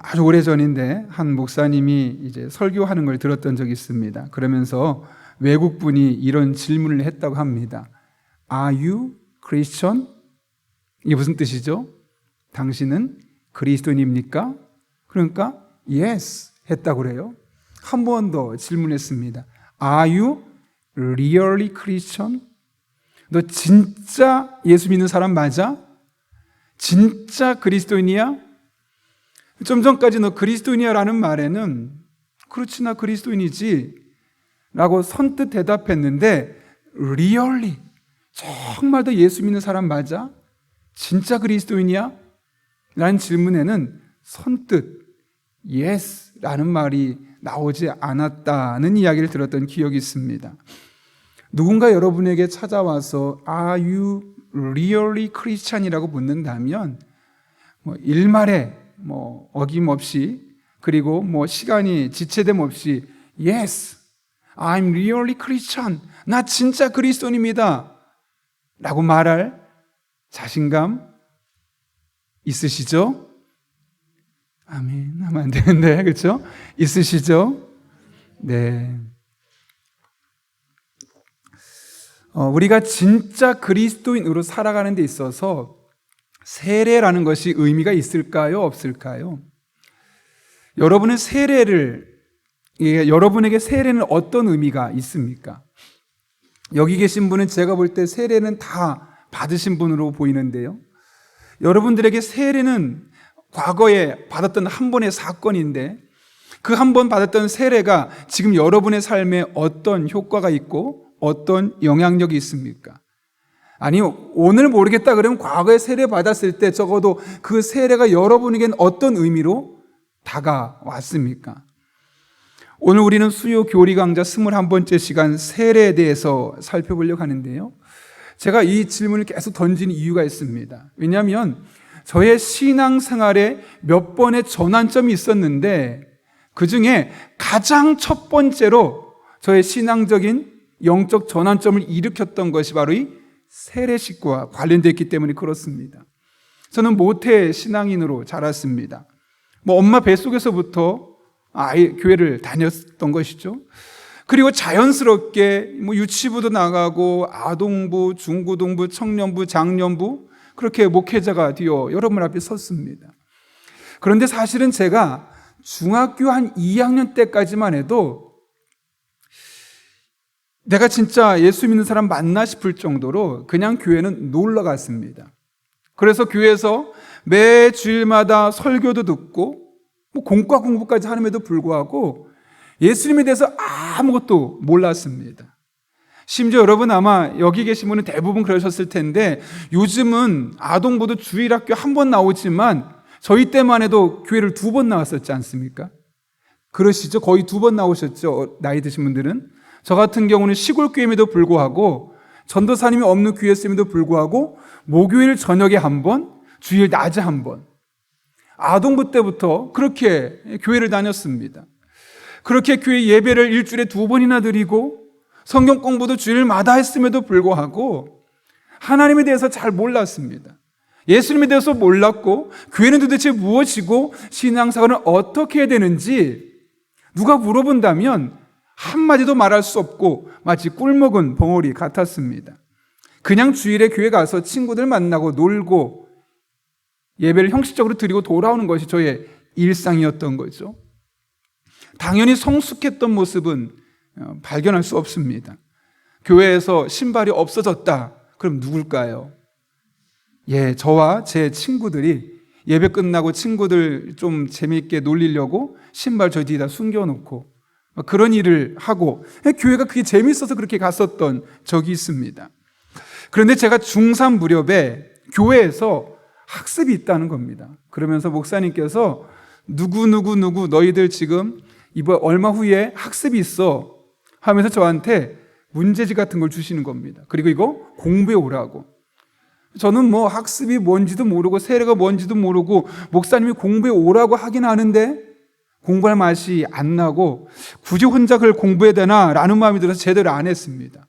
아주 오래전인데 한 목사님이 이제 설교하는 걸 들었던 적이 있습니다. 그러면서 외국분이 이런 질문을 했다고 합니다. Are you Christian? 이게 무슨 뜻이죠? 당신은 그리스도인입니까? 그러니까 Yes 했다고 그래요. 한 번 더 질문했습니다. Are you really Christian? 너 진짜 예수 믿는 사람 맞아? 진짜 그리스도인이야? 좀 전까지 너 그리스도인이야 라는 말에는 그렇지 나 그리스도인이지 라고 선뜻 대답했는데 really 정말 너 예수 믿는 사람 맞아? 진짜 그리스도인이야? 라는 질문에는 선뜻 yes 라는 말이 나오지 않았다는 이야기를 들었던 기억이 있습니다. 누군가 여러분에게 찾아와서 Are you really Christian이라고 묻는다면 일말에 어김없이 그리고 시간이 지체됨 없이 Yes, I'm really Christian. 나 진짜 그리스도인입니다. 라고 말할 자신감 있으시죠? 아멘. 하면 안 되는데, 그렇죠? 있으시죠? 네. 우리가 진짜 그리스도인으로 살아가는 데 있어서 세례라는 것이 의미가 있을까요? 없을까요? 여러분의 여러분에게 세례는 어떤 의미가 있습니까? 여기 계신 분은 제가 볼 때 세례는 다 받으신 분으로 보이는데요. 여러분들에게 세례는 과거에 받았던 한 번의 사건인데 그 한 번 받았던 세례가 지금 여러분의 삶에 어떤 효과가 있고 어떤 영향력이 있습니까? 아니, 오늘 모르겠다 그러면 과거에 세례 받았을 때 적어도 그 세례가 여러분에겐 어떤 의미로 다가왔습니까? 오늘 우리는 수요 교리 강좌 21번째 시간 세례에 대해서 살펴보려고 하는데요. 제가 이 질문을 계속 던진 이유가 있습니다. 왜냐하면 저의 신앙생활에 몇 번의 전환점이 있었는데 그 중에 가장 첫 번째로 저의 신앙적인 영적 전환점을 일으켰던 것이 바로 이 세례식과 관련되어 있기 때문에 그렇습니다. 저는 모태 신앙인으로 자랐습니다. 엄마 뱃속에서부터 교회를 다녔던 것이죠. 그리고 자연스럽게 유치부도 나가고 아동부, 중고등부, 청년부, 장년부 그렇게 목회자가 되어 여러분 앞에 섰습니다. 그런데 사실은 제가 중학교 한 2학년 때까지만 해도 내가 진짜 예수 믿는 사람 맞나 싶을 정도로 그냥 교회는 놀러 갔습니다. 그래서 교회에서 매 주일마다 설교도 듣고 공과 공부까지 하는데도 불구하고 예수님에 대해서 아무것도 몰랐습니다. 심지어 여러분 아마 여기 계신 분은 대부분 그러셨을 텐데 요즘은 아동부도 주일학교 한 번 나오지만 저희 때만 해도 교회를 2번 나왔었지 않습니까? 그러시죠? 거의 2번 나오셨죠? 나이 드신 분들은. 저 같은 경우는 시골 교회임에도 불구하고 전도사님이 없는 교회였음에도 불구하고 목요일 저녁에 한 번, 주일 낮에 한 번. 아동부 때부터 그렇게 교회를 다녔습니다. 그렇게 교회 예배를 일주일에 2번이나 드리고 성경 공부도 주일마다 했음에도 불구하고 하나님에 대해서 잘 몰랐습니다. 예수님에 대해서 몰랐고 교회는 도대체 무엇이고 신앙생활은 어떻게 해야 되는지 누가 물어본다면 한마디도 말할 수 없고 마치 꿀먹은 벙어리 같았습니다. 그냥 주일에 교회 가서 친구들 만나고 놀고 예배를 형식적으로 드리고 돌아오는 것이 저의 일상이었던 거죠. 당연히 성숙했던 모습은 발견할 수 없습니다. 교회에서 신발이 없어졌다. 그럼 누굴까요? 저와 제 친구들이 예배 끝나고 친구들 좀 재미있게 놀리려고 신발 저 뒤에다 숨겨놓고 그런 일을 하고 교회가 그게 재밌어서 그렇게 갔었던 적이 있습니다. 그런데 제가 중3 무렵에 교회에서 학습이 있다는 겁니다. 그러면서 목사님께서 누구 너희들 지금 이번 얼마 후에 학습이 있어 하면서 저한테 문제지 같은 걸 주시는 겁니다. 그리고 이거 공부해 오라고. 저는 학습이 뭔지도 모르고 세례가 뭔지도 모르고 목사님이 공부해 오라고 하긴 하는데 공부할 맛이 안 나고 굳이 혼자 그걸 공부해야 되나 라는 마음이 들어서 제대로 안 했습니다.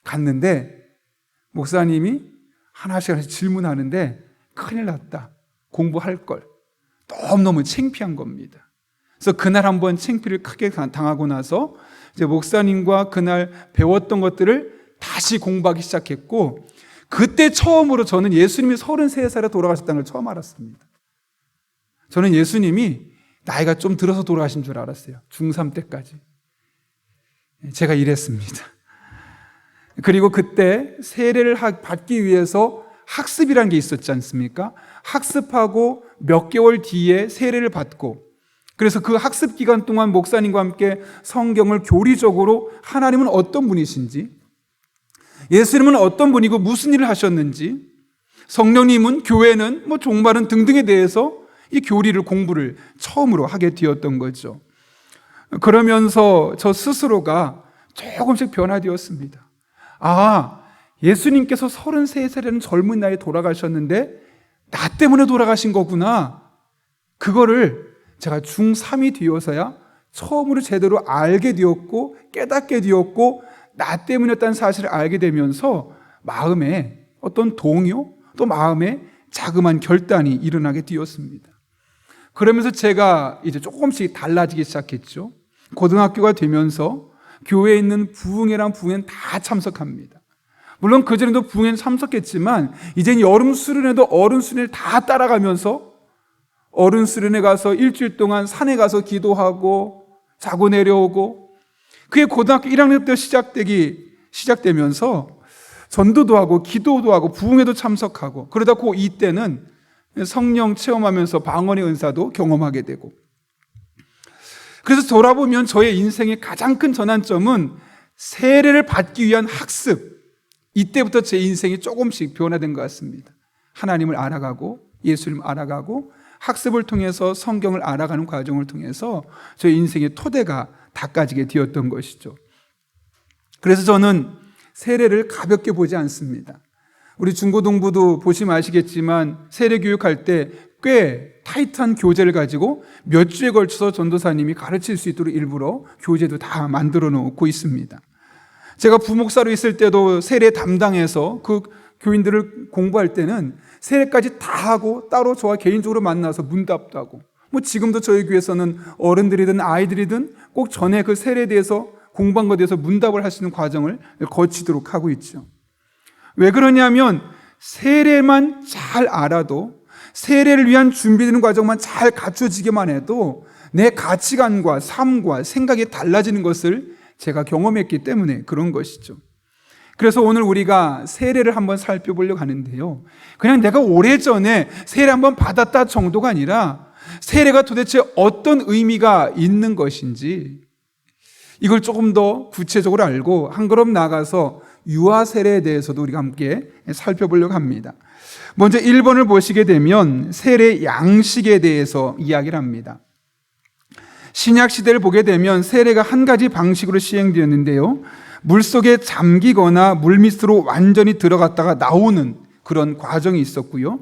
갔는데 목사님이 하나씩 질문하는데 큰일 났다. 공부할 걸. 너무너무 창피한 겁니다. 그래서 그날 한번 창피를 크게 당하고 나서 이제 목사님과 그날 배웠던 것들을 다시 공부하기 시작했고, 그때 처음으로 저는 예수님이 33살에 돌아가셨다는 걸 처음 알았습니다. 저는 예수님이 나이가 좀 들어서 돌아가신 줄 알았어요. 중3 때까지. 제가 이랬습니다. 그리고 그때 세례를 받기 위해서 학습이라는 게 있었지 않습니까? 학습하고 몇 개월 뒤에 세례를 받고, 그래서 그 학습 기간 동안 목사님과 함께 성경을 교리적으로 하나님은 어떤 분이신지, 예수님은 어떤 분이고 무슨 일을 하셨는지, 성령님은, 교회는, 종말은 등등에 대해서 이 교리를 공부를 처음으로 하게 되었던 거죠. 그러면서 저 스스로가 조금씩 변화되었습니다. 아, 예수님께서 33살이라는 젊은 나이에 돌아가셨는데 나 때문에 돌아가신 거구나. 그거를 제가 중3이 되어서야 처음으로 제대로 알게 되었고 깨닫게 되었고, 나 때문이었다는 사실을 알게 되면서 마음에 어떤 동요, 또 마음에 자그마한 결단이 일어나게 되었습니다. 그러면서 제가 이제 조금씩 달라지기 시작했죠. 고등학교가 되면서 교회에 있는 부흥회랑 부흥회는 다 참석합니다. 물론 그전에도 부흥회는 참석했지만 이제는 여름 수련회도 어른 수련회를 다 따라가면서 어른 수련회 가서 일주일 동안 산에 가서 기도하고 자고 내려오고, 그게 고등학교 1학년 때 시작되면서 전도도 하고 기도도 하고 부흥회도 참석하고, 그러다 고2 때는 성령 체험하면서 방언의 은사도 경험하게 되고, 그래서 돌아보면 저의 인생의 가장 큰 전환점은 세례를 받기 위한 학습, 이때부터 제 인생이 조금씩 변화된 것 같습니다. 하나님을 알아가고 예수님을 알아가고 학습을 통해서 성경을 알아가는 과정을 통해서 저의 인생의 토대가 닦아지게 되었던 것이죠. 그래서 저는 세례를 가볍게 보지 않습니다. 우리 중고등부도 보시면 아시겠지만 세례 교육할 때 꽤 타이트한 교재를 가지고 몇 주에 걸쳐서 전도사님이 가르칠 수 있도록 일부러 교재도 다 만들어 놓고 있습니다. 제가 부목사로 있을 때도 세례 담당해서 그 교인들을 공부할 때는 세례까지 다 하고 따로 저와 개인적으로 만나서 문답도 하고, 지금도 저희 교회에서는 어른들이든 아이들이든 꼭 전에 그 세례에 대해서 공부한 것에 대해서 문답을 할 수 있는 과정을 거치도록 하고 있죠. 왜 그러냐면 세례만 잘 알아도, 세례를 위한 준비되는 과정만 잘 갖춰지기만 해도 내 가치관과 삶과 생각이 달라지는 것을 제가 경험했기 때문에 그런 것이죠. 그래서 오늘 우리가 세례를 한번 살펴보려고 하는데요, 그냥 내가 오래전에 세례 한번 받았다 정도가 아니라 세례가 도대체 어떤 의미가 있는 것인지, 이걸 조금 더 구체적으로 알고 한 걸음 나아가서 유아 세례에 대해서도 우리가 함께 살펴보려고 합니다. 먼저 1번을 보시게 되면 세례 양식에 대해서 이야기를 합니다. 신약 시대를 보게 되면 세례가 한 가지 방식으로 시행되었는데요, 물속에 잠기거나 물밑으로 완전히 들어갔다가 나오는 그런 과정이 있었고요.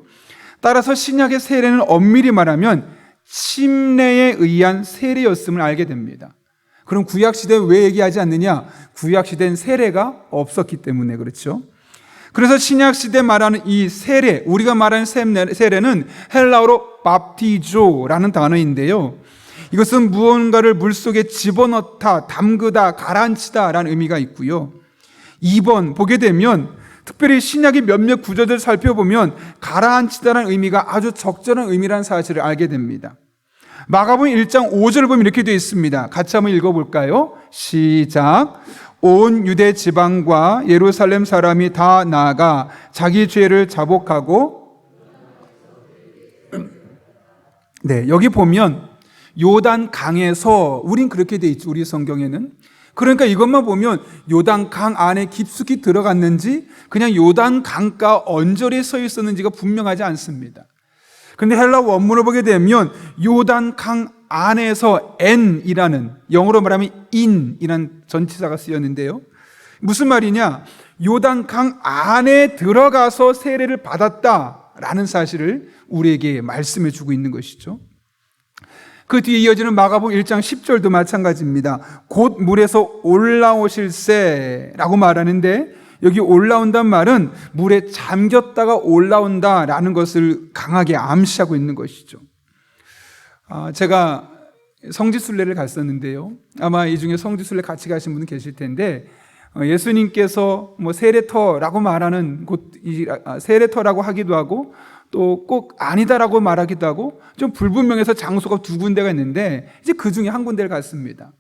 따라서 신약의 세례는 엄밀히 말하면 침례에 의한 세례였음을 알게 됩니다. 그럼 구약시대에 왜 얘기하지 않느냐? 구약시대엔 세례가 없었기 때문에 그렇죠. 그래서 신약시대 말하는 이 세례, 우리가 말하는 세례는 헬라어로 밥티조라는 단어인데요, 이것은 무언가를 물속에 집어넣다, 담그다, 가라앉히다 라는 의미가 있고요. 2번 보게 되면 특별히 신약의 몇몇 구절들을 살펴보면 가라앉히다라는 의미가 아주 적절한 의미라는 사실을 알게 됩니다. 마가복음 1장 5절을 보면 이렇게 되어 있습니다. 같이 한번 읽어볼까요? 시작. 온 유대 지방과 예루살렘 사람이 다 나아가 자기 죄를 자복하고, 네, 여기 보면 요단 강에서, 우린 그렇게 돼 있죠, 우리 성경에는. 그러니까 이것만 보면 요단 강 안에 깊숙이 들어갔는지 그냥 요단 강가 언저리에 서 있었는지가 분명하지 않습니다. 그런데 헬라 원문을 보게 되면 요단 강 안에서 N이라는, 영어로 말하면 in이라는 전치사가 쓰였는데요, 무슨 말이냐? 요단 강 안에 들어가서 세례를 받았다라는 사실을 우리에게 말씀해 주고 있는 것이죠. 그 뒤에 이어지는 마가복음 1장 10절도 마찬가지입니다. 곧 물에서 올라오실세라고 말하는데, 여기 올라온단 말은 물에 잠겼다가 올라온다라는 것을 강하게 암시하고 있는 것이죠. 제가 성지순례를 갔었는데요. 아마 이 중에 성지순례 같이 가신 분 계실 텐데, 예수님께서 세례터라고 말하는 세례터라고 하기도 하고 또 꼭 아니다라고 말하기도 하고 좀 불분명해서 장소가 두 군데가 있는데, 이제 그 중에 한 군데를 갔습니다.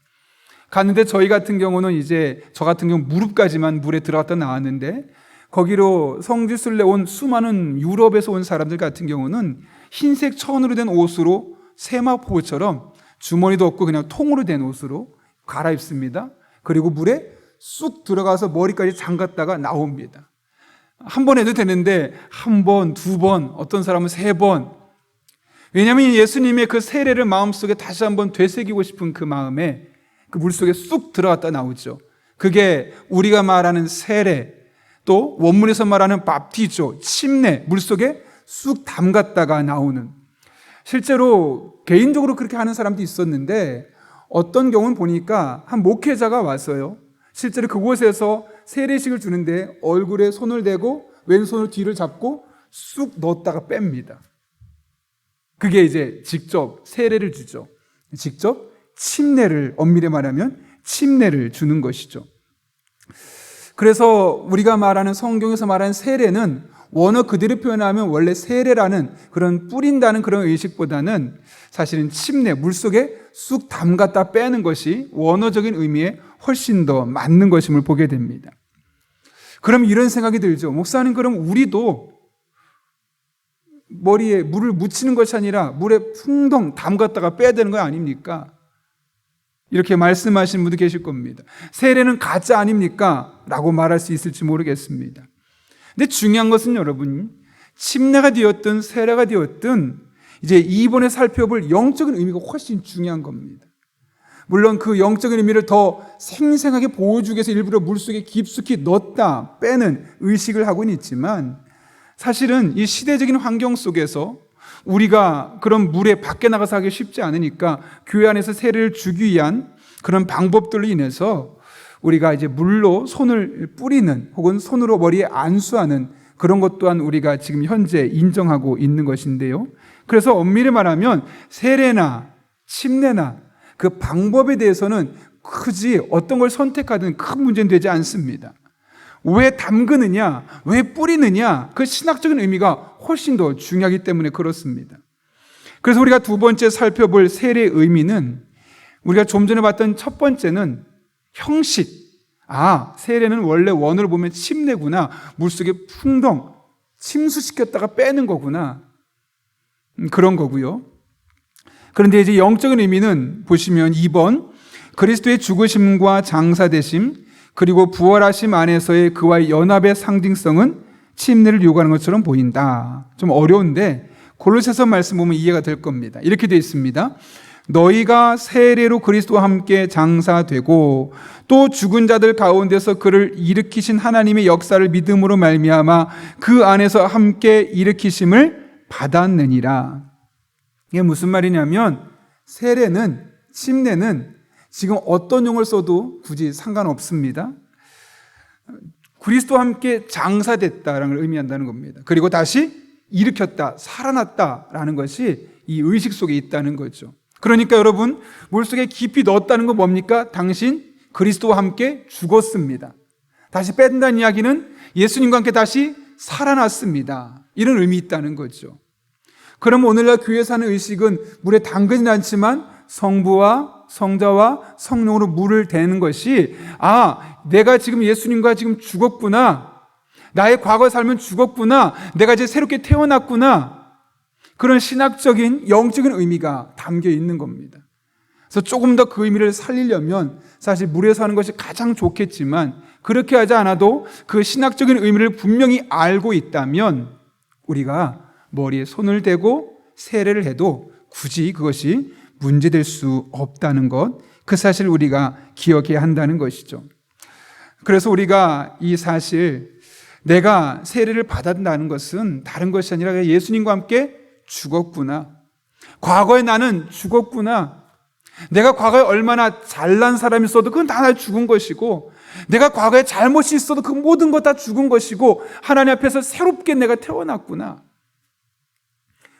갔는데 저 같은 경우는 무릎까지만 물에 들어갔다 나왔는데, 거기로 성지순례 온 수많은 유럽에서 온 사람들 같은 경우는 흰색 천으로 된 옷으로 세마포처럼 주머니도 없고 그냥 통으로 된 옷으로 갈아입습니다. 그리고 물에 쑥 들어가서 머리까지 잠갔다가 나옵니다. 한 번 해도 되는데 한 번, 두 번, 어떤 사람은 세 번. 왜냐하면 예수님의 그 세례를 마음속에 다시 한번 되새기고 싶은 그 마음에 그 물속에 쑥 들어갔다 나오죠. 그게 우리가 말하는 세례, 또 원문에서 말하는 밥티조, 침례, 물속에 쑥 담갔다가 나오는. 실제로 개인적으로 그렇게 하는 사람도 있었는데, 어떤 경우는 보니까 한 목회자가 왔어요. 실제로 그곳에서 세례식을 주는데 얼굴에 손을 대고 왼손을 뒤를 잡고 쑥 넣었다가 뺍니다. 그게 이제 직접 세례를 주죠. 직접 침례를, 엄밀히 말하면 침례를 주는 것이죠. 그래서 우리가 말하는, 성경에서 말하는 세례는 원어 그대로 표현하면 원래 세례라는 그런 뿌린다는 그런 의식보다는 사실은 침례, 물속에 쑥 담갔다 빼는 것이 원어적인 의미에 훨씬 더 맞는 것임을 보게 됩니다. 그럼 이런 생각이 들죠. 목사님, 그럼 우리도 머리에 물을 묻히는 것이 아니라 물에 풍덩 담갔다가 빼야 되는 거 아닙니까? 이렇게 말씀하시는 분도 계실 겁니다. 세례는 가짜 아닙니까? 라고 말할 수 있을지 모르겠습니다. 근데 중요한 것은 여러분, 침례가 되었든 세례가 되었든 이제 이번에 살펴볼 영적인 의미가 훨씬 중요한 겁니다. 물론 그 영적인 의미를 더 생생하게 보여주기 위해서 일부러 물속에 깊숙이 넣었다 빼는 의식을 하고는 있지만, 사실은 이 시대적인 환경 속에서 우리가 그런 물에 밖에 나가서 하기 쉽지 않으니까 교회 안에서 세례를 주기 위한 그런 방법들로 인해서 우리가 이제 물로 손을 뿌리는, 혹은 손으로 머리에 안수하는 그런 것 또한 우리가 지금 현재 인정하고 있는 것인데요. 그래서 엄밀히 말하면 세례나 침례나 그 방법에 대해서는 크지 어떤 걸 선택하든 큰 문제는 되지 않습니다. 왜 담그느냐, 왜 뿌리느냐, 그 신학적인 의미가 훨씬 더 중요하기 때문에 그렇습니다. 그래서 우리가 두 번째 살펴볼 세례의 의미는, 우리가 좀 전에 봤던 첫 번째는 형식. 세례는 원래 원어를 보면 침례구나, 물속에 풍덩 침수시켰다가 빼는 거구나, 그런 거고요. 그런데 이제 영적인 의미는 보시면 2번, 그리스도의 죽으심과 장사되심 그리고 부활하심 안에서의 그와의 연합의 상징성은 침례를 요구하는 것처럼 보인다. 좀 어려운데 골로새서 말씀 보면 이해가 될 겁니다. 이렇게 되어 있습니다. 너희가 세례로 그리스도와 함께 장사되고 또 죽은 자들 가운데서 그를 일으키신 하나님의 역사를 믿음으로 말미암아 그 안에서 함께 일으키심을 받았느니라. 이게 무슨 말이냐면, 세례는, 침례는 지금 어떤 용어를 써도 굳이 상관없습니다. 그리스도와 함께 장사됐다라는 걸 의미한다는 겁니다. 그리고 다시 일으켰다, 살아났다라는 것이 이 의식 속에 있다는 거죠. 그러니까 여러분, 물속에 깊이 넣었다는 건 뭡니까? 당신 그리스도와 함께 죽었습니다. 다시 뺀다는 이야기는 예수님과 함께 다시 살아났습니다. 이런 의미 있다는 거죠. 그럼 오늘날 교회에서 하는 의식은 물에 담그진 않지만 성부와 성자와 성령으로 물을 대는 것이, 내가 지금 예수님과 지금 죽었구나, 나의 과거의 삶은 죽었구나, 내가 이제 새롭게 태어났구나, 그런 신학적인 영적인 의미가 담겨 있는 겁니다. 그래서 조금 더 그 의미를 살리려면 사실 물에서 하는 것이 가장 좋겠지만, 그렇게 하지 않아도 그 신학적인 의미를 분명히 알고 있다면 우리가 머리에 손을 대고 세례를 해도 굳이 그것이 문제될 수 없다는 것, 그 사실을 우리가 기억해야 한다는 것이죠. 그래서 우리가 이 사실, 내가 세례를 받았다는 것은 다른 것이 아니라 예수님과 함께 죽었구나, 과거에 나는 죽었구나, 내가 과거에 얼마나 잘난 사람이 있어도 그건 다 죽은 것이고, 내가 과거에 잘못이 있어도 그 모든 것 다 죽은 것이고, 하나님 앞에서 새롭게 내가 태어났구나,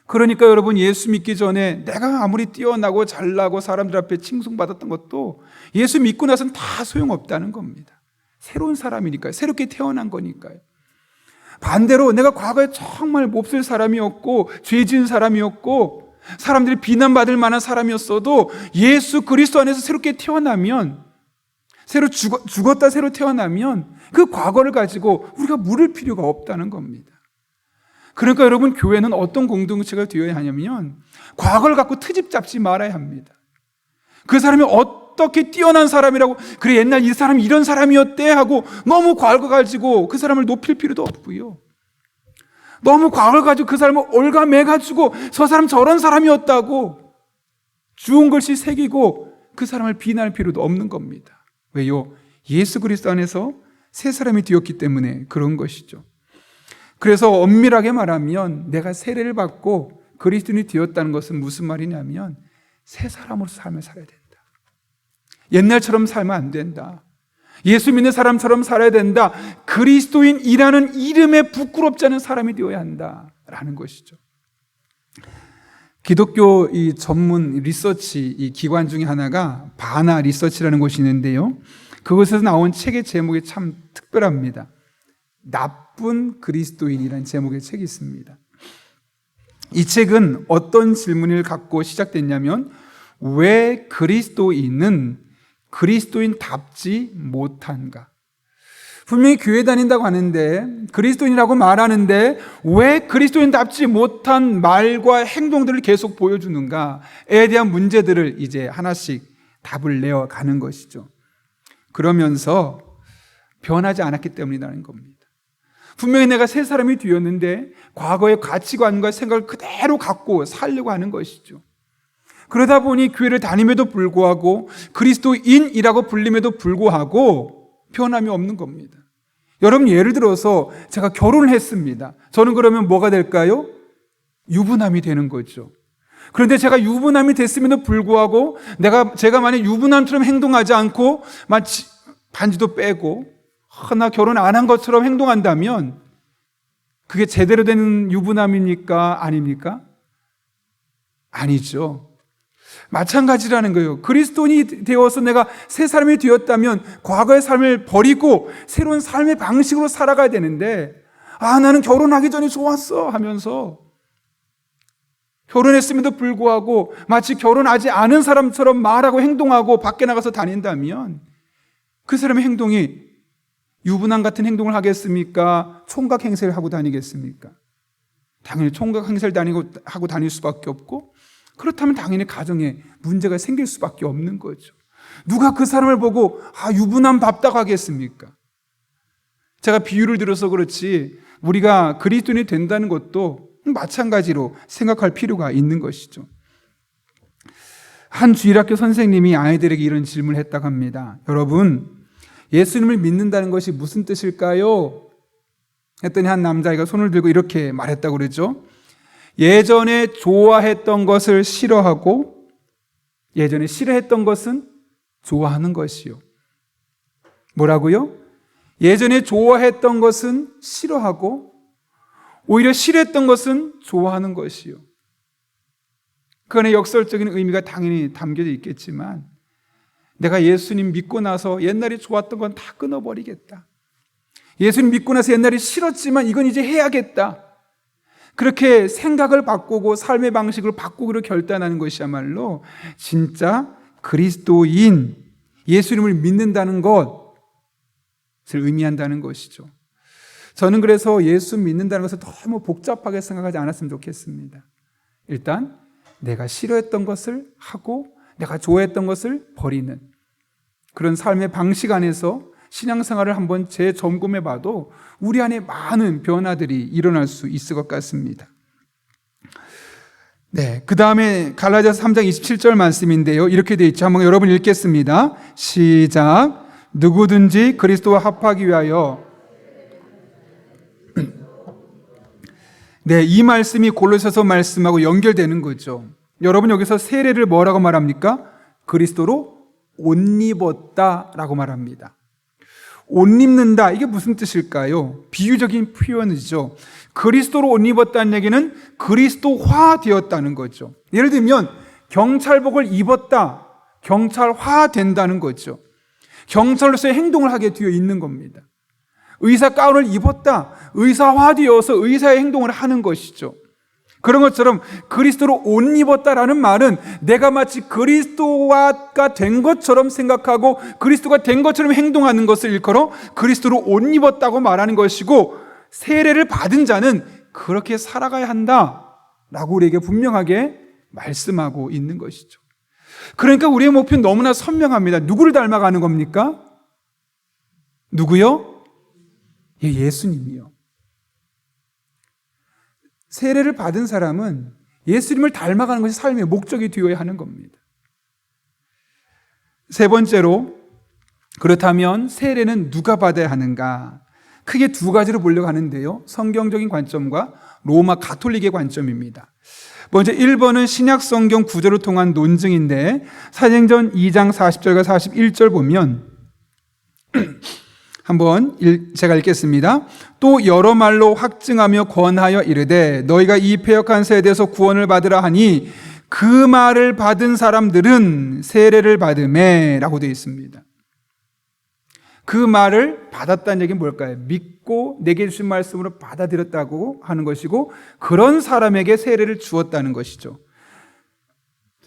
그러니까 여러분, 예수 믿기 전에 내가 아무리 뛰어나고 잘나고 사람들 앞에 칭송받았던 것도 예수 믿고 나서는 다 소용없다는 겁니다. 새로운 사람이니까요. 새롭게 태어난 거니까요. 반대로 내가 과거에 정말 몹쓸 사람이었고 죄 지은 사람이었고 사람들이 비난받을 만한 사람이었어도 예수 그리스도 안에서 새롭게 태어나면, 죽었다 새로 태어나면 그 과거를 가지고 우리가 물을 필요가 없다는 겁니다. 그러니까 여러분, 교회는 어떤 공동체가 되어야 하냐면 과거를 갖고 트집 잡지 말아야 합니다. 그 사람이 어떻게 뛰어난 사람이라고, 그래 옛날 이 사람이 이런 사람이었대 하고 너무 과거 가지고 그 사람을 높일 필요도 없고요. 너무 과거를 가지고 그 사람을 올가매가지고 저 사람 저런 사람이었다고 주운 글씨 새기고 그 사람을 비난할 필요도 없는 겁니다. 왜요? 예수 그리스도 안에서 새 사람이 되었기 때문에 그런 것이죠. 그래서 엄밀하게 말하면 내가 세례를 받고 그리스도인이 되었다는 것은 무슨 말이냐면 새 사람으로 삶을 살아야 된다. 옛날처럼 살면 안 된다. 예수 믿는 사람처럼 살아야 된다. 그리스도인이라는 이름에 부끄럽지 않은 사람이 되어야 한다라는 것이죠. 기독교 이 전문 리서치 이 기관 중에 하나가 바나 리서치라는 곳이 있는데요. 그곳에서 나온 책의 제목이 참 특별합니다. 나쁜 그리스도인이라는 제목의 책이 있습니다. 이 책은 어떤 질문을 갖고 시작됐냐면 왜 그리스도인은 그리스도인답지 못한가? 분명히 교회 다닌다고 하는데 그리스도인이라고 말하는데 왜 그리스도인답지 못한 말과 행동들을 계속 보여주는가에 대한 문제들을 이제 하나씩 답을 내어가는 것이죠. 그러면서 변하지 않았기 때문이라는 겁니다. 분명히 내가 새 사람이 되었는데 과거의 가치관과 생각을 그대로 갖고 살려고 하는 것이죠. 그러다 보니 교회를 다님에도 불구하고 그리스도인이라고 불림에도 불구하고 변함이 없는 겁니다. 여러분, 예를 들어서 제가 결혼을 했습니다. 저는 그러면 뭐가 될까요? 유부남이 되는 거죠. 그런데 제가 유부남이 됐음에도 불구하고 제가 만약 유부남처럼 행동하지 않고 마치 반지도 빼고 나 결혼 안 한 것처럼 행동한다면 그게 제대로 된 유부남입니까? 아닙니까? 아니죠. 마찬가지라는 거예요. 그리스도인이 되어서 내가 새 사람이 되었다면 과거의 삶을 버리고 새로운 삶의 방식으로 살아가야 되는데 나는 결혼하기 전에 좋았어 하면서 결혼했음에도 불구하고 마치 결혼하지 않은 사람처럼 말하고 행동하고 밖에 나가서 다닌다면 그 사람의 행동이 유부남 같은 행동을 하겠습니까? 총각 행세를 하고 다니겠습니까? 당연히 총각 행세를 하고 다닐 수밖에 없고, 그렇다면 당연히 가정에 문제가 생길 수밖에 없는 거죠. 누가 그 사람을 보고 유부남 답다고 하겠습니까? 제가 비유를 들어서 그렇지 우리가 그리스도인이 된다는 것도 마찬가지로 생각할 필요가 있는 것이죠. 한 주일학교 선생님이 아이들에게 이런 질문을 했다고 합니다. 여러분, 예수님을 믿는다는 것이 무슨 뜻일까요? 했더니 한 남자아이가 손을 들고 이렇게 말했다고 그러죠. 예전에 좋아했던 것을 싫어하고 예전에 싫어했던 것은 좋아하는 것이요. 뭐라고요? 예전에 좋아했던 것은 싫어하고 오히려 싫어했던 것은 좋아하는 것이요. 그 안에 역설적인 의미가 당연히 담겨져 있겠지만 내가 예수님 믿고 나서 옛날에 좋았던 건 다 끊어버리겠다. 예수님 믿고 나서 옛날에 싫었지만 이건 이제 해야겠다. 그렇게 생각을 바꾸고 삶의 방식을 바꾸기로 결단하는 것이야말로 진짜 그리스도인, 예수님을 믿는다는 것을 의미한다는 것이죠. 저는 그래서 예수 믿는다는 것을 너무 복잡하게 생각하지 않았으면 좋겠습니다. 일단 내가 싫어했던 것을 하고 내가 좋아했던 것을 버리는 그런 삶의 방식 안에서 신앙생활을 한번 재점검해 봐도 우리 안에 많은 변화들이 일어날 수 있을 것 같습니다. 네, 그 다음에 갈라디아서 3장 27절 말씀인데요. 이렇게 되어 있죠. 한번 여러분 읽겠습니다. 시작. 누구든지 그리스도와 합하기 위하여. 네, 이 말씀이 골로새서 말씀하고 연결되는 거죠. 여러분, 여기서 세례를 뭐라고 말합니까? 그리스도로 옷 입었다라고 말합니다. 옷 입는다. 이게 무슨 뜻일까요? 비유적인 표현이죠. 그리스도로 옷 입었다는 얘기는 그리스도화 되었다는 거죠. 예를 들면 경찰복을 입었다. 경찰화 된다는 거죠. 경찰로서의 행동을 하게 되어 있는 겁니다. 의사 가운을 입었다. 의사화되어서 의사의 행동을 하는 것이죠. 그런 것처럼 그리스도로 옷 입었다라는 말은 내가 마치 그리스도가 된 것처럼 생각하고 그리스도가 된 것처럼 행동하는 것을 일컬어 그리스도로 옷 입었다고 말하는 것이고, 세례를 받은 자는 그렇게 살아가야 한다라고 우리에게 분명하게 말씀하고 있는 것이죠. 그러니까 우리의 목표는 너무나 선명합니다. 누구를 닮아가는 겁니까? 누구요? 예수님이요. 세례를 받은 사람은 예수님을 닮아가는 것이 삶의 목적이 되어야 하는 겁니다. 세 번째로, 그렇다면 세례는 누가 받아야 하는가? 크게 두 가지로 보려고 하는데요. 성경적인 관점과 로마 가톨릭의 관점입니다. 먼저 1번은 신약 성경 구절을 통한 논증인데, 사도행전 2장 40절과 41절 보면 한번 제가 읽겠습니다. 또 여러 말로 확증하며 권하여 이르되 너희가 이 패역한 세대에서 구원을 받으라 하니 그 말을 받은 사람들은 세례를 받으매 라고 되어 있습니다. 그 말을 받았다는 얘기는 뭘까요? 믿고 내게 주신 말씀으로 받아들였다고 하는 것이고, 그런 사람에게 세례를 주었다는 것이죠.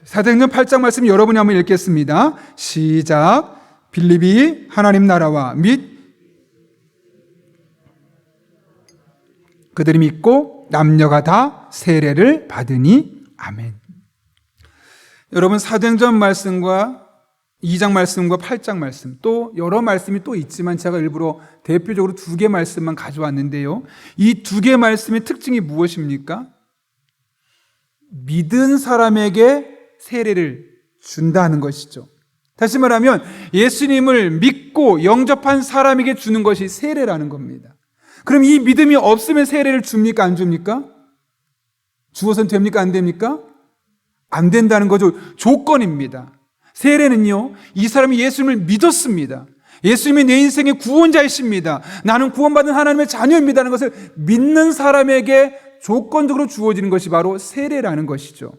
사도행전 8장 말씀 여러분이 한번 읽겠습니다. 시작. 빌립이 하나님 나라와 및 그들이 믿고 남녀가 다 세례를 받으니 아멘. 여러분, 사도행전 말씀과 2장 말씀과 8장 말씀, 또 여러 말씀이 또 있지만 제가 일부러 대표적으로 두 개 말씀만 가져왔는데요. 이 두 개 말씀의 특징이 무엇입니까? 믿은 사람에게 세례를 준다는 것이죠. 다시 말하면 예수님을 믿고 영접한 사람에게 주는 것이 세례라는 겁니다. 그럼 이 믿음이 없으면 세례를 줍니까? 안 줍니까? 주어서는 됩니까? 안 됩니까? 안 된다는 거죠. 조건입니다. 세례는요, 이 사람이 예수님을 믿었습니다. 예수님이 내 인생의 구원자이십니다. 나는 구원받은 하나님의 자녀입니다라는 것을 믿는 사람에게 조건적으로 주어지는 것이 바로 세례라는 것이죠.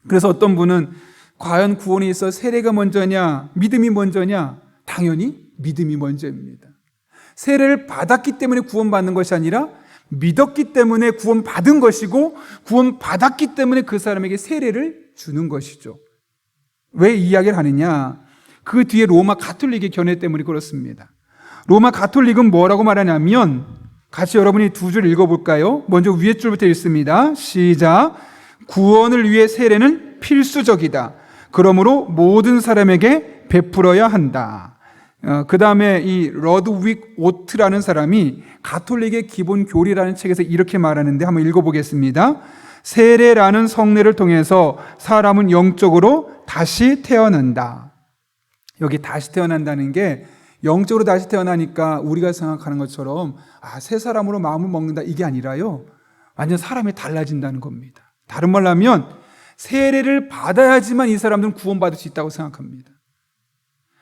그래서 어떤 분은 과연 구원에 있어 세례가 먼저냐, 믿음이 먼저냐? 당연히 믿음이 먼저입니다. 세례를 받았기 때문에 구원받는 것이 아니라 믿었기 때문에 구원받은 것이고, 구원받았기 때문에 그 사람에게 세례를 주는 것이죠. 왜 이 이야기를 하느냐? 그 뒤에 로마 가톨릭의 견해 때문에 그렇습니다. 로마 가톨릭은 뭐라고 말하냐면, 같이 여러분이 두 줄 읽어볼까요? 먼저 위에 줄부터 읽습니다. 시작. 구원을 위해 세례는 필수적이다. 그러므로 모든 사람에게 베풀어야 한다. 그 다음에 이 러드윅 오트라는 사람이 가톨릭의 기본 교리라는 책에서 이렇게 말하는데 한번 읽어보겠습니다. 세례라는 성례를 통해서 사람은 영적으로 다시 태어난다. 여기 다시 태어난다는 게 영적으로 다시 태어나니까 우리가 생각하는 것처럼 새 사람으로 마음을 먹는다, 이게 아니라요, 완전 사람이 달라진다는 겁니다. 다른 말로 하면 세례를 받아야지만 이 사람들은 구원받을 수 있다고 생각합니다.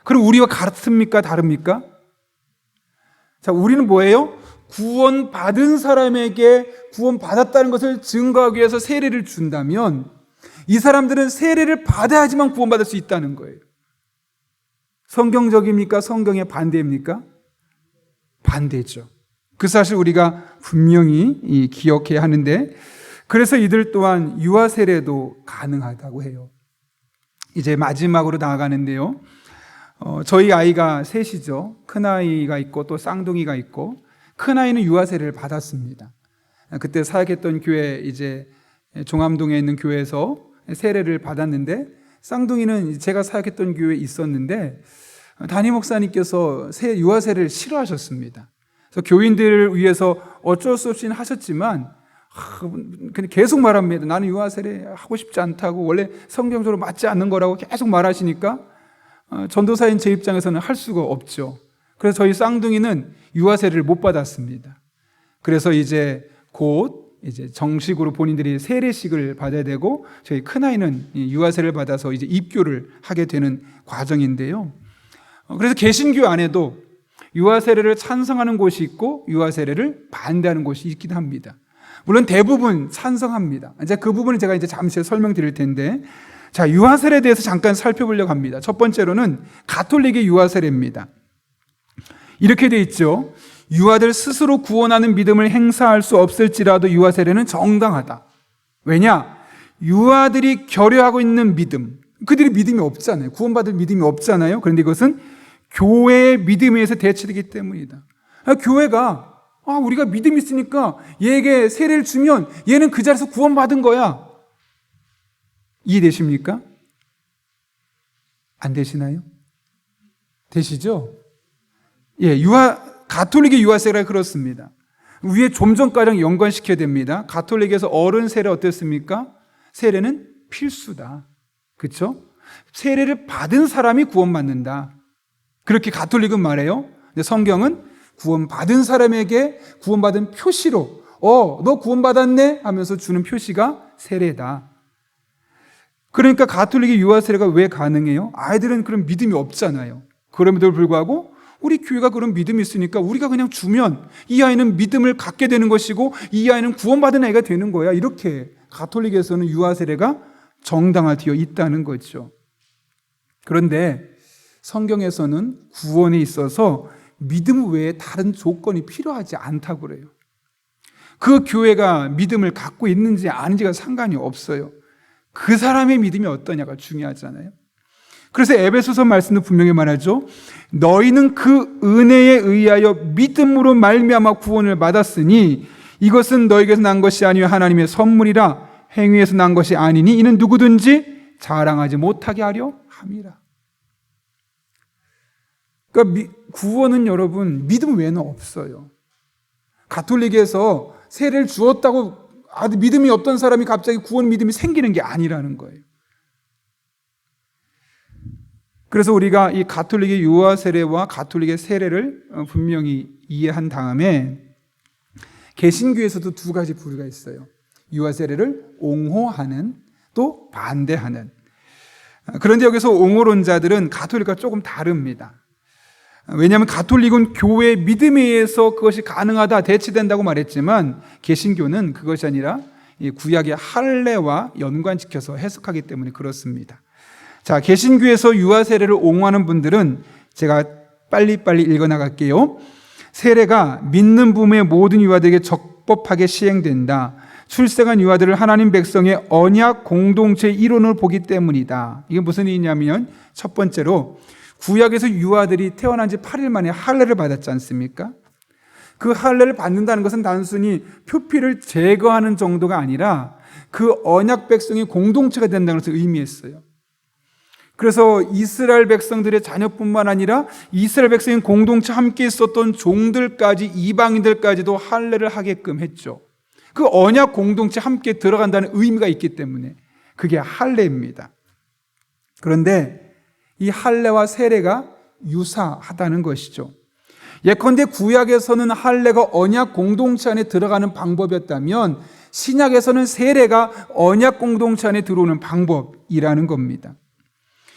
그럼 우리와 같습니까? 다릅니까? 자, 우리는 뭐예요? 구원받은 사람에게 구원받았다는 것을 증거하기 위해서 세례를 준다면, 이 사람들은 세례를 받아야지만 구원받을 수 있다는 거예요. 성경적입니까? 성경의 반대입니까? 반대죠. 그 사실 우리가 분명히 기억해야 하는데, 그래서 이들 또한 유아 세례도 가능하다고 해요. 이제 마지막으로 나아가는데요. 저희 아이가 셋이죠. 큰아이가 있고 또 쌍둥이가 있고, 큰아이는 유아 세례를 받았습니다. 그때 사역했던 교회, 이제 종암동에 있는 교회에서 세례를 받았는데, 쌍둥이는 제가 사역했던 교회에 있었는데 담임 목사님께서 유아 세례를 싫어하셨습니다. 그래서 교인들을 위해서 어쩔 수 없이 하셨지만 그냥 계속 말합니다. 나는 유아 세례 하고 싶지 않다고, 원래 성경적으로 맞지 않는 거라고 계속 말하시니까 전도사인 제 입장에서는 할 수가 없죠. 그래서 저희 쌍둥이는 유아 세례를 못 받았습니다. 그래서 이제 곧 정식으로 본인들이 세례식을 받아야 되고, 저희 큰아이는 유아 세례를 받아서 이제 입교를 하게 되는 과정인데요. 그래서 개신교 안에도 유아 세례를 찬성하는 곳이 있고 유아 세례를 반대하는 곳이 있기도 합니다. 물론 대부분 찬성합니다. 이제 그 부분은 제가 이제 잠시 설명드릴 텐데, 자, 유아 세례에 대해서 잠깐 살펴보려고 합니다. 첫 번째로는 가톨릭의 유아 세례입니다. 이렇게 돼 있죠. 유아들 스스로 구원하는 믿음을 행사할 수 없을지라도 유아 세례는 정당하다. 왜냐? 유아들이 결여하고 있는 믿음, 그들이 믿음이 없잖아요. 구원받을 믿음이 없잖아요. 그런데 이것은 교회의 믿음에 의해서 대체되기 때문이다. 교회가 우리가 믿음이 있으니까 얘에게 세례를 주면 얘는 그 자리에서 구원받은 거야. 이해되십니까? 안 되시나요? 되시죠? 예, 가톨릭의 유아 세례가 그렇습니다. 위에 좀 전까지 연관시켜야 됩니다. 가톨릭에서 어른 세례 어땠습니까? 세례는 필수다. 그렇죠? 세례를 받은 사람이 구원받는다. 그렇게 가톨릭은 말해요. 근데 성경은 구원받은 사람에게 구원받은 표시로 너 구원받았네 하면서 주는 표시가 세례다. 그러니까 가톨릭의 유아 세례가 왜 가능해요? 아이들은 그런 믿음이 없잖아요. 그럼에도 불구하고 우리 교회가 그런 믿음이 있으니까 우리가 그냥 주면 이 아이는 믿음을 갖게 되는 것이고 이 아이는 구원받은 아이가 되는 거야. 이렇게 가톨릭에서는 유아 세례가 정당화되어 있다는 거죠. 그런데 성경에서는 구원에 있어서 믿음 외에 다른 조건이 필요하지 않다고 그래요. 그 교회가 믿음을 갖고 있는지 아닌지가 상관이 없어요. 그 사람의 믿음이 어떠냐가 중요하잖아요. 그래서 에베소서 말씀도 분명히 말하죠. 너희는 그 은혜에 의하여 믿음으로 말미암아 구원을 받았으니 이것은 너희에게서 난 것이 아니요 하나님의 선물이라. 행위에서 난 것이 아니니 이는 누구든지 자랑하지 못하게 하려 함이라. 그러니까 구원은 여러분 믿음 외에는 없어요. 가톨릭에서 세례를 주었다고 아주 믿음이 없던 사람이 갑자기 구원 믿음이 생기는 게 아니라는 거예요. 그래서 우리가 이 가톨릭의 유아 세례와 가톨릭의 세례를 분명히 이해한 다음에 개신교에서도 두 가지 부류가 있어요. 유아 세례를 옹호하는 또 반대하는. 그런데 여기서 옹호론자들은 가톨릭과 조금 다릅니다. 왜냐하면 가톨릭은 교회의 믿음에 의해서 그것이 가능하다, 대체된다고 말했지만 개신교는 그것이 아니라 구약의 할례와 연관시켜서 해석하기 때문에 그렇습니다. 자, 개신교에서 유아 세례를 옹호하는 분들은 제가 빨리빨리 읽어나갈게요. 세례가 믿는 부모의 모든 유아들에게 적법하게 시행된다. 출생한 유아들을 하나님 백성의 언약 공동체의 일원으로 보기 때문이다. 이게 무슨 의미냐면 첫 번째로 구약에서 유아들이 태어난 지 8일 만에 할례를 받았지 않습니까? 그 할례를 받는다는 것은 단순히 표피를 제거하는 정도가 아니라 그 언약 백성의 공동체가 된다는 것을 의미했어요. 그래서 이스라엘 백성들의 자녀뿐만 아니라 이스라엘 백성의 공동체 함께 있었던 종들까지 이방인들까지도 할례를 하게끔 했죠. 그 언약 공동체 함께 들어간다는 의미가 있기 때문에 그게 할례입니다. 그런데 이 할례와 세례가 유사하다는 것이죠. 예컨대 구약에서는 할례가 언약 공동체 안에 들어가는 방법이었다면 신약에서는 세례가 언약 공동체 안에 들어오는 방법이라는 겁니다.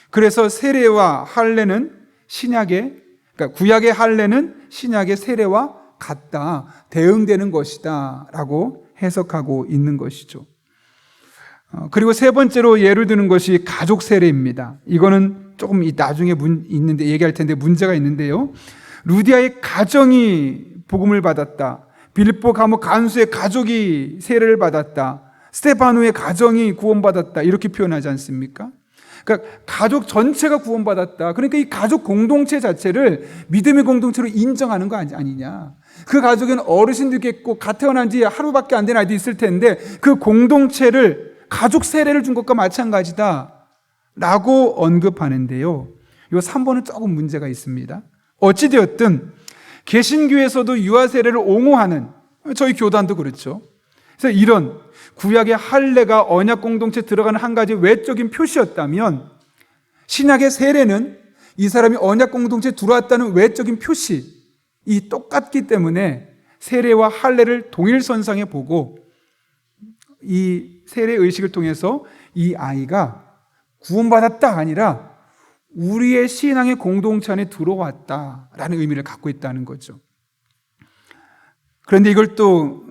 그래서 세례와 할례는 그러니까 구약의 할례는 신약의 세례와 같다, 대응되는 것이다 라고 해석하고 있는 것이죠. 그리고 세 번째로 예를 드는 것이 가족 세례입니다. 이거는 조금 나중에 얘기할 텐데 문제가 있는데요. 루디아의 가정이 복음을 받았다. 빌립보 감옥 간수의 가족이 세례를 받았다. 스테파노의 가정이 구원받았다. 이렇게 표현하지 않습니까? 그러니까 가족 전체가 구원받았다. 그러니까 이 가족 공동체 자체를 믿음의 공동체로 인정하는 거 아니냐. 그 가족에는 어르신도 있겠고 갓 태어난 지 하루밖에 안 된 아이도 있을 텐데 그 공동체를 가족 세례를 준 것과 마찬가지다 라고 언급하는데요. 이 3번은 조금 문제가 있습니다. 어찌되었든 개신교에서도 유아 세례를 옹호하는, 저희 교단도 그렇죠. 그래서 이런 구약의 할례가 언약 공동체에 들어가는 한 가지 외적인 표시였다면 신약의 세례는 이 사람이 언약 공동체에 들어왔다는 외적인 표시, 이 똑같기 때문에 세례와 할례를 동일선상에 보고 이 세례 의식을 통해서 이 아이가 구원받았다 아니라 우리의 신앙의 공동체 안에 들어왔다라는 의미를 갖고 있다는 거죠. 그런데 이걸 또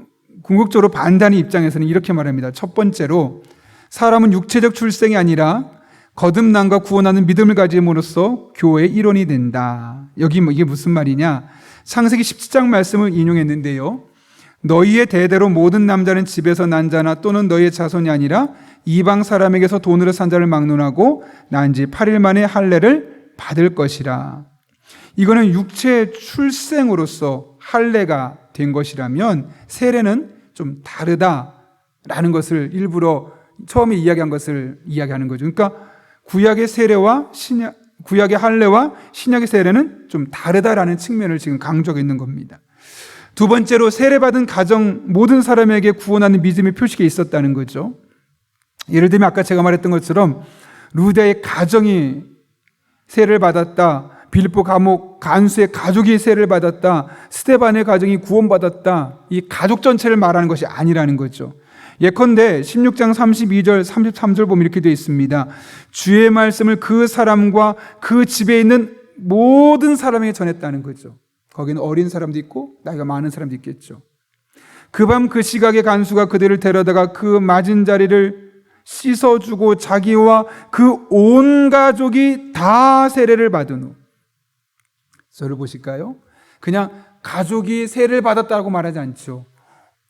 궁극적으로 반대하는 입장에서는 이렇게 말합니다. 첫 번째로, 사람은 육체적 출생이 아니라 거듭남과 구원하는 믿음을 가짐으로써 교회의 일원이 된다. 여기 이게 무슨 말이냐? 창세기 17장 말씀을 인용했는데요. 너희의 대대로 모든 남자는 집에서 난 자나 또는 너희의 자손이 아니라 이방 사람에게서 돈으로 산 자를 막론하고 난 지 8일 만에 할례를 받을 것이라. 이거는 육체 출생으로서 할례가 된 것이라면 세례는 좀 다르다라는 것을 일부러 처음에 이야기한 것을 이야기하는 거죠. 그러니까 구약의 세례와 구약의 할례와 신약의 세례는 좀 다르다라는 측면을 지금 강조하고 있는 겁니다. 두 번째로, 세례받은 가정 모든 사람에게 구원하는 믿음의 표식이 있었다는 거죠. 예를 들면 아까 제가 말했던 것처럼 루디아의 가정이 세례를 받았다, 빌립보 감옥 간수의 가족이 세례를 받았다, 스데반의 가정이 구원받았다, 이 가족 전체를 말하는 것이 아니라는 거죠. 예컨대 16장 32절 33절 보면 이렇게 되어 있습니다. 주의 말씀을 그 사람과 그 집에 있는 모든 사람에게 전했다는 거죠. 거기는 어린 사람도 있고 나이가 많은 사람도 있겠죠. 그 밤 그 시각에 간수가 그들을 데려다가 그 맞은 자리를 씻어주고 자기와 그 온 가족이 다 세례를 받은 후. 저를 보실까요? 그냥 가족이 세례를 받았다고 말하지 않죠.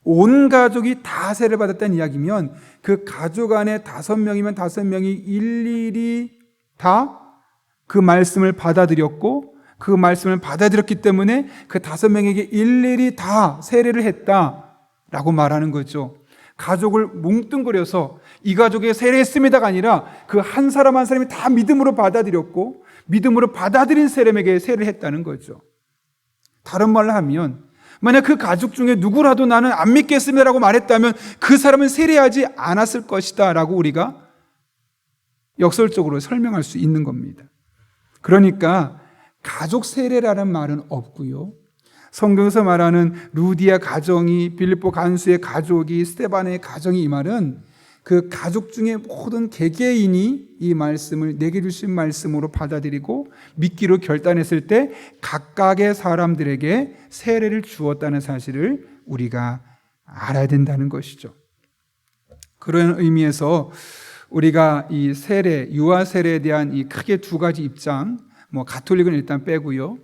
온 가족이 다 세례를 받았다는 이야기면 그 가족 안에 5명이면 5명이 일일이 다 그 말씀을 받아들였고 그 말씀을 받아들였기 때문에 그 5명에게 일일이 다 세례를 했다라고 말하는 거죠. 가족을 뭉뚱그려서 이 가족에 세례했습니다가 아니라 그 한 사람 한 사람이 다 믿음으로 받아들였고 믿음으로 받아들인 사람에게 세례를 했다는 거죠. 다른 말로 하면 만약 그 가족 중에 누구라도 나는 안 믿겠습니다라고 말했다면 그 사람은 세례하지 않았을 것이다 라고 우리가 역설적으로 설명할 수 있는 겁니다. 그러니까 가족 세례라는 말은 없고요. 성경에서 말하는 루디아 가정이, 빌립보 간수의 가족이, 스데반의 가정이, 이 말은 그 가족 중에 모든 개개인이 이 말씀을 내게 주신 말씀으로 받아들이고 믿기로 결단했을 때 각각의 사람들에게 세례를 주었다는 사실을 우리가 알아야 된다는 것이죠. 그런 의미에서 우리가 이 세례, 유아 세례에 대한 이 크게 두 가지 입장, 가톨릭은 일단 빼고요.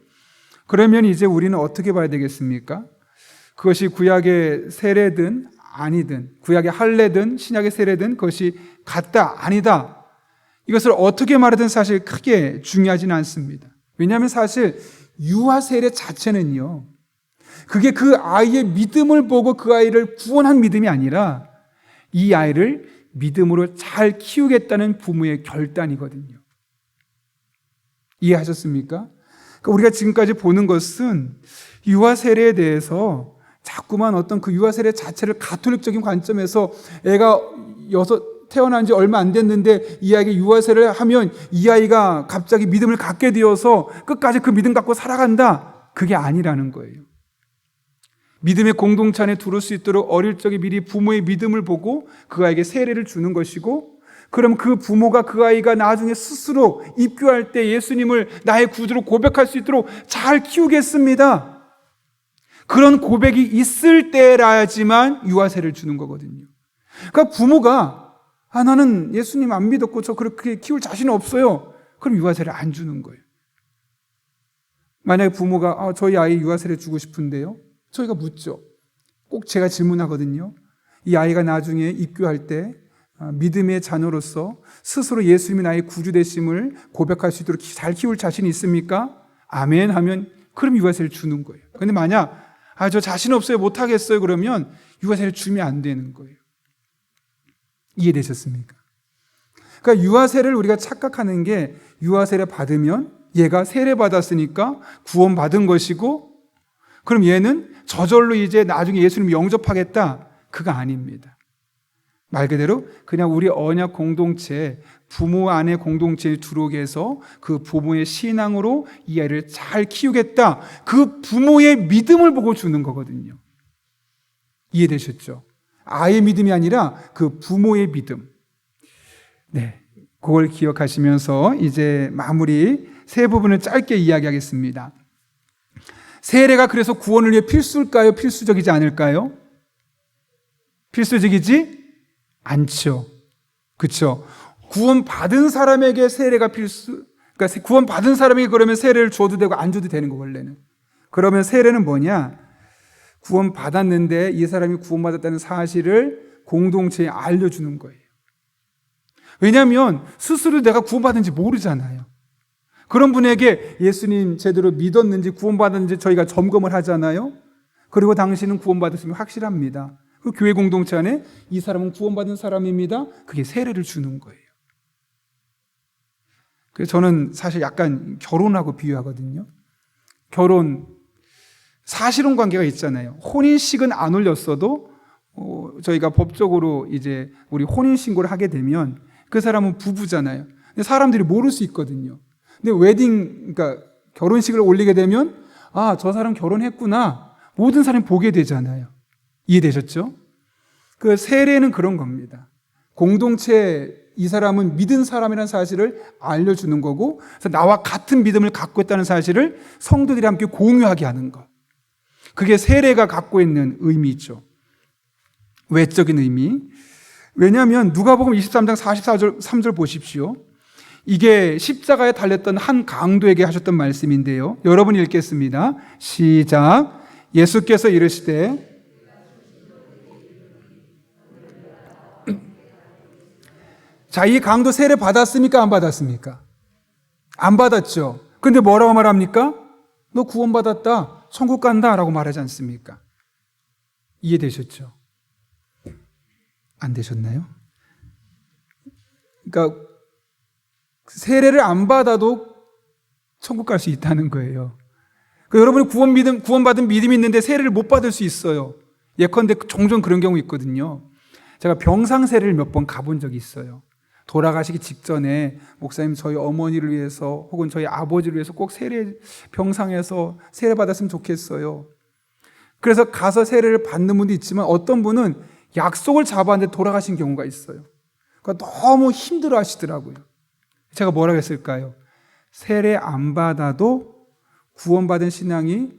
그러면 이제 우리는 어떻게 봐야 되겠습니까? 그것이 구약의 세례든 아니든, 구약의 할례든 신약의 세례든 그것이 같다 아니다, 이것을 어떻게 말하든 사실 크게 중요하지는 않습니다. 왜냐하면 사실 유아 세례 자체는요, 그게 그 아이의 믿음을 보고 그 아이를 구원한 믿음이 아니라 이 아이를 믿음으로 잘 키우겠다는 부모의 결단이거든요. 이해하셨습니까? 그러니까 우리가 지금까지 보는 것은 유아 세례에 대해서 자꾸만 어떤 그 유아 세례 자체를 가톨릭적인 관점에서 애가 태어난 지 얼마 안 됐는데 이 아이에게 유아 세례를 하면 이 아이가 갑자기 믿음을 갖게 되어서 끝까지 그 믿음 갖고 살아간다, 그게 아니라는 거예요. 믿음의 공동체 안에 들어올 수 있도록 어릴 적에 미리 부모의 믿음을 보고 그 아이에게 세례를 주는 것이고, 그럼 그 부모가 그 아이가 나중에 스스로 입교할 때 예수님을 나의 구주로 고백할 수 있도록 잘 키우겠습니다, 그런 고백이 있을 때라야지만 유아세를 주는 거거든요. 그러니까 부모가 나는 예수님 안 믿었고 저 그렇게 키울 자신 없어요, 그럼 유아세를 안 주는 거예요. 만약에 부모가 저희 아이 유아세를 주고 싶은데요, 저희가 묻죠. 꼭 제가 질문하거든요. 이 아이가 나중에 입교할 때 믿음의 자녀로서 스스로 예수님이 나의 구주 되심을 고백할 수 있도록 잘 키울 자신이 있습니까? 아멘 하면 그럼 유아세를 주는 거예요. 그런데 만약 저 자신 없어요, 못하겠어요, 그러면 유아세를 주면 안 되는 거예요. 이해되셨습니까? 그러니까 유아세를 우리가 착각하는 게 유아세를 받으면 얘가 세례 받았으니까 구원 받은 것이고 그럼 얘는 저절로 이제 나중에 예수님 영접하겠다, 그거 아닙니다. 말 그대로 그냥 우리 언약 공동체, 부모 안의 공동체에 들어오게 해서 그 부모의 신앙으로 이 아이를 잘 키우겠다, 그 부모의 믿음을 보고 주는 거거든요. 이해되셨죠? 아이의 믿음이 아니라 그 부모의 믿음. 네, 그걸 기억하시면서 이제 마무리 세 부분을 짧게 이야기하겠습니다. 세례가 그래서 구원을 위해 필수일까요? 필수적이지 않을까요? 필수적이지 않죠. 그렇죠? 구원 받은 사람에게 세례가 그러니까 구원 받은 사람에게 그러면 세례를 줘도 되고 안 줘도 되는 거 원래는. 그러면 세례는 뭐냐? 구원 받았는데 이 사람이 구원 받았다는 사실을 공동체에 알려주는 거예요. 왜냐하면 스스로 내가 구원 받은지 모르잖아요. 그런 분에게 예수님 제대로 믿었는지 구원 받았는지 저희가 점검을 하잖아요. 그리고 당신은 구원 받았으면 확실합니다. 그 교회 공동체 안에 이 사람은 구원받은 사람입니다. 그게 세례를 주는 거예요. 그래서 저는 사실 약간 결혼하고 비유하거든요. 결혼, 사실혼 관계가 있잖아요. 혼인식은 안 올렸어도 저희가 법적으로 이제 우리 혼인신고를 하게 되면 그 사람은 부부잖아요. 근데 사람들이 모를 수 있거든요. 근데 그러니까 결혼식을 올리게 되면 아, 저 사람 결혼했구나. 모든 사람이 보게 되잖아요. 이해되셨죠? 그 세례는 그런 겁니다. 공동체 이 사람은 믿은 사람이라는 사실을 알려주는 거고, 그래서 나와 같은 믿음을 갖고 있다는 사실을 성도들이 함께 공유하게 하는 것. 그게 세례가 갖고 있는 의미죠. 외적인 의미. 왜냐하면 누가복음 23장 44절 3절 보십시오. 이게 십자가에 달렸던 한 강도에게 하셨던 말씀인데요. 여러분이 읽겠습니다. 시작. 예수께서 이르시되 자, 이 강도 세례 받았습니까? 안 받았습니까? 안 받았죠. 근데 뭐라고 말합니까? 너 구원받았다. 천국 간다. 라고 말하지 않습니까? 이해되셨죠? 안 되셨나요? 그러니까 세례를 안 받아도 천국 갈 수 있다는 거예요. 그러니까 여러분이 구원받은 믿음이 있는데 세례를 못 받을 수 있어요. 예컨대 종종 그런 경우 있거든요. 제가 병상 세례를 몇 번 가본 적이 있어요. 돌아가시기 직전에 목사님 저희 어머니를 위해서 혹은 저희 아버지를 위해서 꼭 병상에서 세례 받았으면 좋겠어요. 그래서 가서 세례를 받는 분도 있지만 어떤 분은 약속을 잡았는데 돌아가신 경우가 있어요. 그러니까 너무 힘들어 하시더라고요. 제가 뭐라고 했을까요? 세례 안 받아도 구원받은 신앙이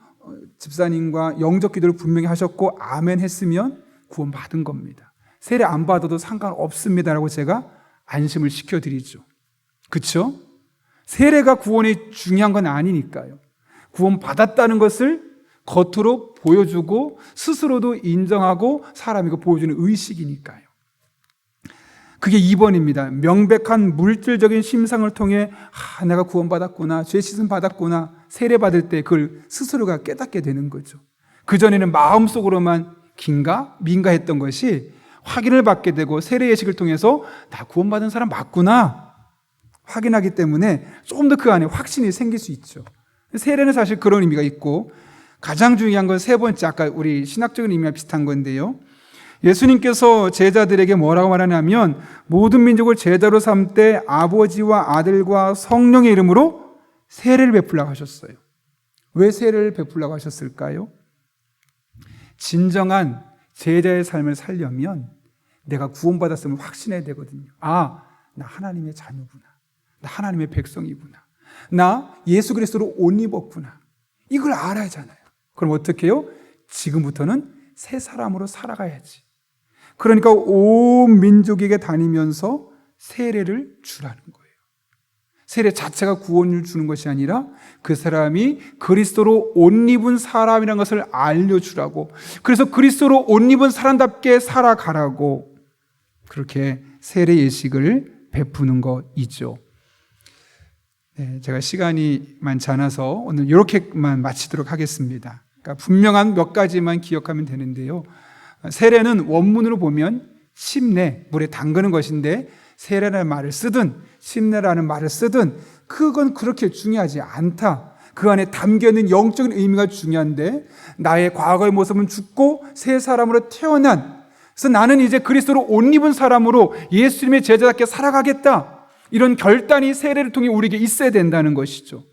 집사님과 영적 기도를 분명히 하셨고 아멘 했으면 구원받은 겁니다. 세례 안 받아도 상관없습니다라고 제가 안심을 시켜드리죠. 그렇죠? 세례가 구원이 중요한 건 아니니까요. 구원 받았다는 것을 겉으로 보여주고 스스로도 인정하고 사람이고 보여주는 의식이니까요. 그게 2번입니다. 명백한 물질적인 심상을 통해 내가 구원받았구나, 죄 씻음 받았구나, 세례 받을 때 그걸 스스로가 깨닫게 되는 거죠. 그전에는 마음속으로만 민가했던 것이 확인을 받게 되고 세례 예식을 통해서 나 구원받은 사람 맞구나 확인하기 때문에 조금 더 그 안에 확신이 생길 수 있죠. 세례는 사실 그런 의미가 있고, 가장 중요한 건 세 번째, 아까 우리 신학적인 의미와 비슷한 건데요. 예수님께서 제자들에게 뭐라고 말하냐면 모든 민족을 제자로 삼되 아버지와 아들과 성령의 이름으로 세례를 베풀라고 하셨어요. 왜 세례를 베풀라고 하셨을까요? 진정한 제자의 삶을 살려면 내가 구원받았음을 확신해야 되거든요. 아, 나 하나님의 자녀구나. 나 하나님의 백성이구나. 나 예수 그리스도로 옷 입었구나. 이걸 알아야 하잖아요. 그럼 어떻게 해요? 지금부터는 새 사람으로 살아가야지. 그러니까 온 민족에게 다니면서 세례를 주라는 거예요. 세례 자체가 구원을 주는 것이 아니라 그 사람이 그리스도로 옷 입은 사람이라는 것을 알려주라고, 그래서 그리스도로 옷 입은 사람답게 살아가라고 그렇게 세례 예식을 베푸는 것이죠. 네, 제가 시간이 많지 않아서 오늘 이렇게만 마치도록 하겠습니다. 그러니까 분명한 몇 가지만 기억하면 되는데요. 세례는 원문으로 보면 심내, 물에 담그는 것인데 세례라는 말을 쓰든 심내라는 말을 쓰든 그건 그렇게 중요하지 않다. 그 안에 담겨있는 영적인 의미가 중요한데 나의 과거의 모습은 죽고 새 사람으로 태어난, 그래서 나는 이제 그리스도로 옷 입은 사람으로 예수님의 제자답게 살아가겠다. 이런 결단이 세례를 통해 우리에게 있어야 된다는 것이죠.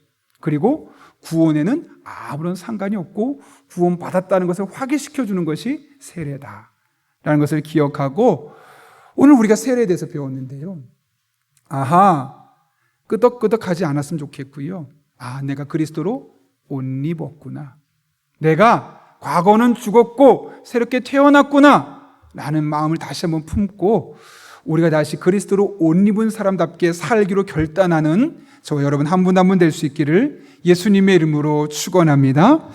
그리고 구원에는 아무런 상관이 없고 구원받았다는 것을 확인시켜주는 것이 세례다라는 것을 기억하고, 오늘 우리가 세례에 대해서 배웠는데요. 아하, 끄덕끄덕하지 않았으면 좋겠고요. 아, 내가 그리스도로 옷 입었구나. 내가 과거는 죽었고 새롭게 태어났구나 라는 마음을 다시 한번 품고 우리가 다시 그리스도로 옷 입은 사람답게 살기로 결단하는 저 여러분 한 분 한 분 될 수 있기를 예수님의 이름으로 축원합니다.